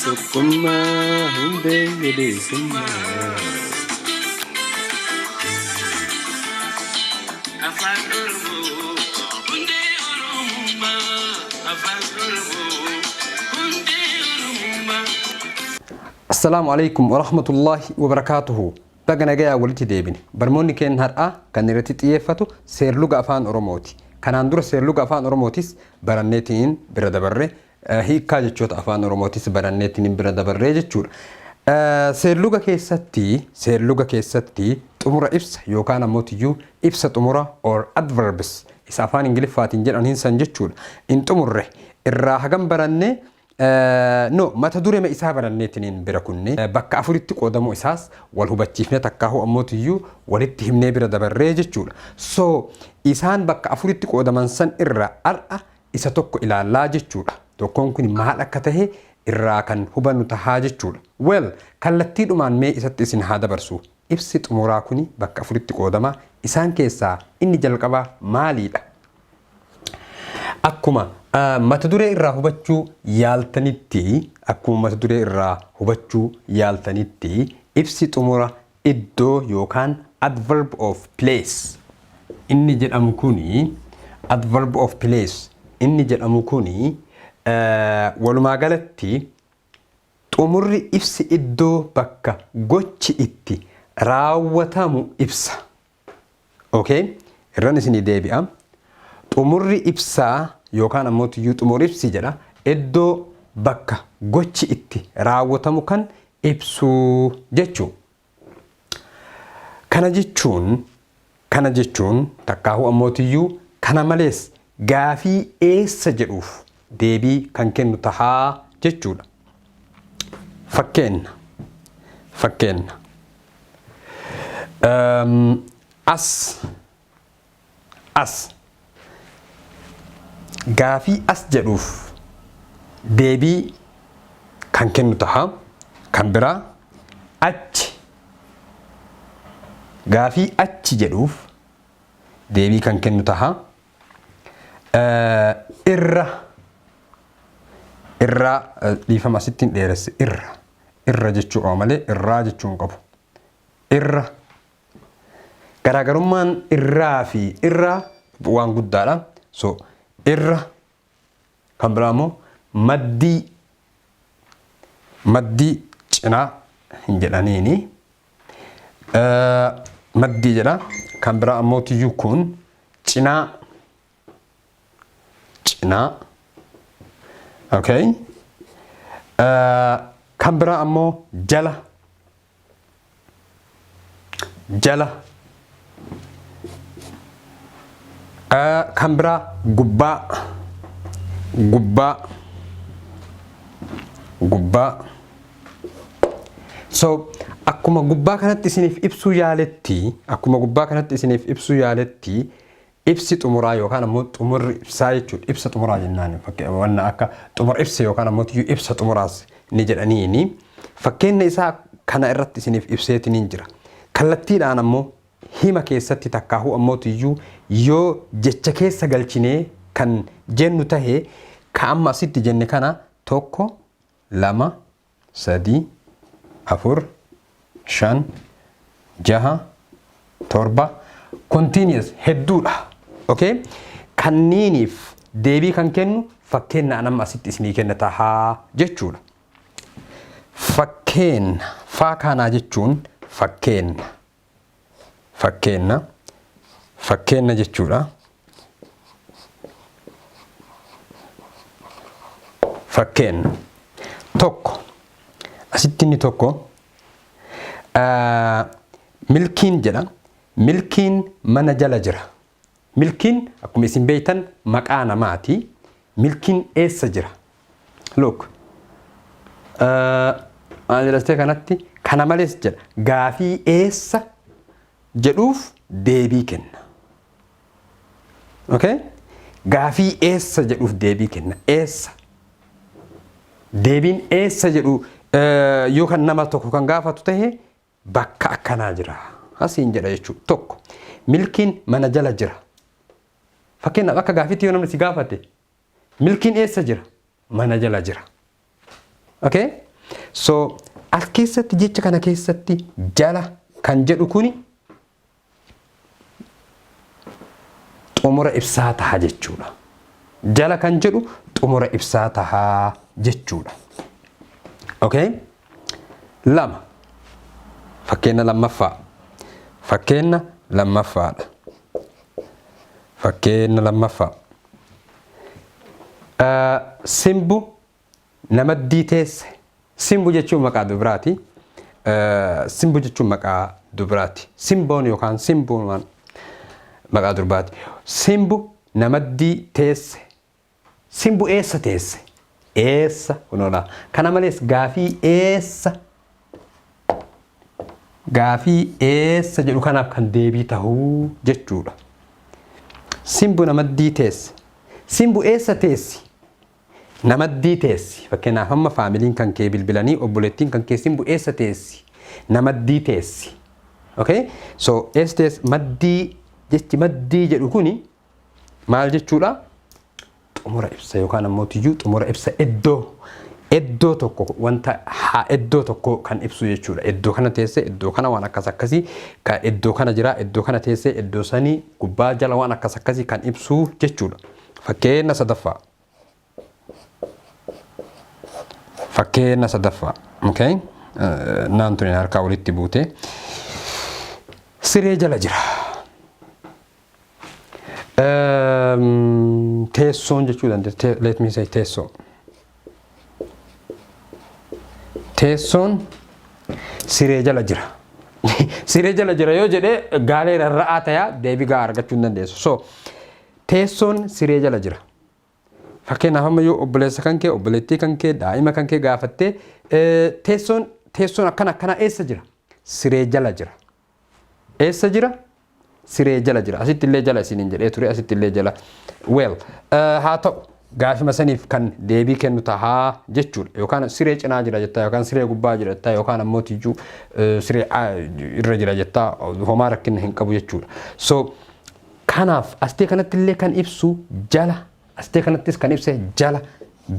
tokkummaa hundeen bilisummaa. Afaan Oromoo hundee Oromummaa. Afaan Oromoo hundee Oromummaa. Assalamu alaikum wa rahmatullahi wa barakatuhu. Bagana gaya walitti deebine. Barmoonni keenya har'aa kan irratti xiyyeeffatu seerluga afaan Oromooti. Kanaan dura seerluga afaan Oromootis baranneetiin bira dabarre hiikkaa jechoota afaan Oromootis baranneetiin bira dabarree jechuudha. Seerluga keessatti xumura ibsa yookaan ammoo ibsa xumura or adverbs isa afaan Ingiliffaatiin jedhaniin san jechuudha. In xumurre irraa hagam barannee mata duree isaa baranneetiin bira kunne bakka afuritti qoodamuu isaas wal hubachiifne takkaahu ammoo walitti himnee bira dabarree jechuudha. So isaan bakka afuritti qoodaman san irra har'a isa tokko ilaallaa jechuudha. Tokkoon kun maal akka tahe irraa kan hubannu tahaa jechuudha. Well, kallattiidhumaan mee isatti isin haa dabarsu. Ibsi xumuraa kuni bakka afuritti qoodama. Isaan keessaa inni jalqabaa maaliidha? Akkuma mata duree irraa hubachuu yaaltanitti ibsi xumura iddoo yookaan adverb of place inni jedhamu kuni adverb of place inni jedhamu kuni walumaa galatti xumurri ibsi iddoo bakka gochi itti raawwatamu ibsa. Okay? Irran isinii deebi'a. Xumurri ibsaa yookaan ammoo xumurri ibsi jedha iddoo bakka gochi itti raawwatamu kan ibsu jechuu. Kana jechuun takkaahu ammoo kana malees gaafii eessa jedhuuf deebii kan kennu tahaa jechuudha. Fakkeenna. As gaafii as jedhuuf deebii kan kennu tahaa. Kan biraa achi gaafii achi jedhuuf deebii kan kennu tahaa. Irra dhiifama sittiin dheeresse irra jechuu malee irraa jechuun qabu. Irra garaagarummaan irraa fi irraa waan guddaadha. So irra kan biraa immoo maddii cinaa hin jedhaniini. Maddii jedha. Kan biraa ammoo kun cinaa. Okay. Kan biraa ammoo jala. Kan biraa gubbaa. So akkuma gubbaa kanatti isiniif ibsuu yaaletti ibsi xumuraa yookaan ammoo xumurri ibsaa jechuudha. Ibsa xumuraa jennaan fakkeenya akka xumura ibsa yookaan ammoo ibsa xumuraas ni jedhaniini. Fakkeenya isaa kana irratti isiniif ibseetiin jira. Kallattiidhaan ammoo hima keessatti takkaahu ammoo yoo jecha keessa galchinee kan jennu tahee ka amma asitti jenne kana 1 2 3 4 5 6 7 continuous hedduudha. Okay? Kanniiniif deebii kan kennu fakkeenya amma asitti isinii kenna tahaa jechuudha. Fakkeenya jechuun fakkeenya jechuudha. Fakkeenya tokko asitti inni tokko milkiin jedha. Milkiin mana jala jira. Milkiin akkuma isin beektan maqaa namaati. Milkiin eessa jira? Look. Maaliirastee kanatti kana malees jedha. Gaafii eessa jedhuuf deebii kenna. Okay? Gaafii eessa jedhuuf deebii kenna. Eessa. Deebiin eessa jedhu yookaan nama tokko kan gaafatu tahee bakka akkanaa jira. Asiin jedha jechuudha. Tokko. Milkiin mana jala jira. Fakkeenyaaf akka gaafiitti yoo namni si gaafate milkiin eessa jira? Mana jala jira. Okay? So as keessatti jecha kana keessatti jala kan jedhu kuni xumura ibsaa taha jechuudha. Jala kan jedhu xumura ibsaa taha jechuudha. Okay? Lama. Fakkeenya lammaffaa. Fakkeenya lammaffaadha. Fakkeenya lammaffaa. Simbu namaddii teesse. Simbu jechuun maqaa dubaraati. Simbu jechuun maqaa dubaraati. Simboon yookaan simbuun maqaa durbaati. Simbu namaddii teesse. Simbu eessa teesse? Eessa kunoodha. Kana malees gaafii eessa? Gaafii eessa jedhu kanaaf kan deebii tahuu jechuudha. Simbu namaddii teesse. Simbu eessa teessi? Namaddii teessi. Fakkeenyaaf amma faamiliin kan kee bilbilanii obboleettiin kan kee simbu eessa teessi? Namaddii teessi. Okay? So eessa teessi? Maddii jechi maddii jedhu kuni maal jechuudha? Xumura ibsa yookaan ammoo tiyyuu xumura ibsa iddoo tokko wanta iddoo tokko kan ibsu jechuudha. Iddoo kana teesse, iddoo kana waan akkas akkasii, kan iddoo kana jira, iddoo kana teesse, iddoo sanii gubbaa jala waan akkas akkasii kan ibsu jechuudha. Fakkeenya sadaffaa. Fakkeenya sadaffaa. Okay? Naantuun harkaa walitti buute. Siree jala jira. Teessoon jechuu dandeessa. Let me say teessoo. Teessoon siree jala jira. Siree jala jira yoo jedhee gaalee rarra'aa ta'aa deebii gaa argachuu hin dandeessu. So teessoon siree jala jira. Fakkeenyaaf amma yoo obboleessa kan kee, obboleettii kan kee, daa'ima kan kee gaafattee teessoon akkana eessa jira? Siree jala jira. Eessa jira? Siree jala jira. Asitti illee jala isiniin jedhee ture, asitti illee jala. Well, haa ta'u gaafima saniif kan deebii kennu tahaa jechuudha. Yookaan siree cinaa jira jettaa, yookaan siree gubbaa jira jettaa, yookaan ammoo tiyyuu siree irra jira jettaa homaa rakkina hin qabu jechuudha. So kanaaf astee kanatti illee kan ibsu jala, astee kanattis kan ibse jala.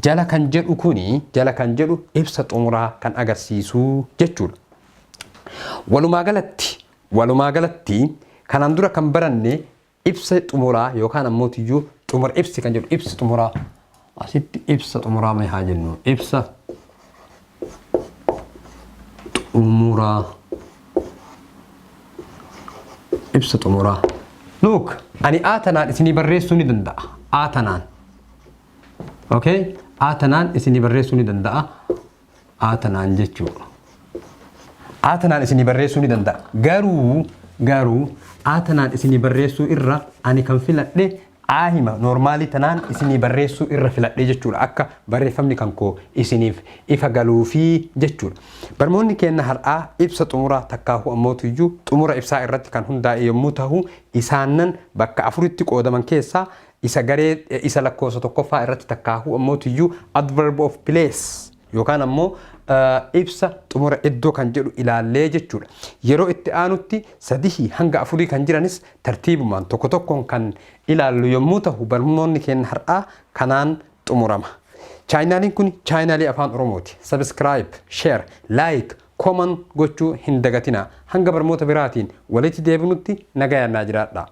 Jala kan jedhu kuni, jala kan jedhu ibsa xumuraa kan agarsiisu jechuudha. Walumaa galatti kanaan dura kan baranne ibsa xumuraa yookaan ammoo tiyyuu xumura ibsi kan jedhu ibsa xumuraa. Asitti ibsa xumuraa mee haa jennu? Ibsa xumuraa. Ibsa xumuraa. Look, ani aatanaan isinii barreessuu ni danda'a. Aatanaan. Okay? Aatanaan isinii barreessuu ni danda'a. Aatanaan jechuudha. Aatanaan isinii barreessuu ni danda'a. Garuu aatanaan isinii barreessuu irra ani kan filadhe aahima normaalii tanaan isinii barreessuu irra filadhe jechuudha. Akka barreeffamni kan koo isiniif ifa galuufi jechuudha. Barnoonni keenya har'aa ibsa xumuraa takkaahuu ammoo tiyyuu xumura ibsaa irratti kan hundaa'e yommuu ta'u isaannan bakka afuritti qoodaman keessaa isa lakkoofsa tokkoffaa irratti takkaahuu ammoo tiyyuu adverb of place yookaan ammoo ibsa xumura iddoo kan jedhu ilaallee jechuudha. Yeroo itti aanutti 3 hanga 4 kan jiranis tartiibumaan tokko tokkoon kan ilaallu yommuu ta'u barnoonni keenya har'aa kanaan xumurama. Chaayinaaliin kun chaayinaalii afaan Oromooti. Subscribe, share, like, comment gochuu hin dagatina. Hanga barnoota biraatiin walitti deebinutti nagayaan jiraadhaa.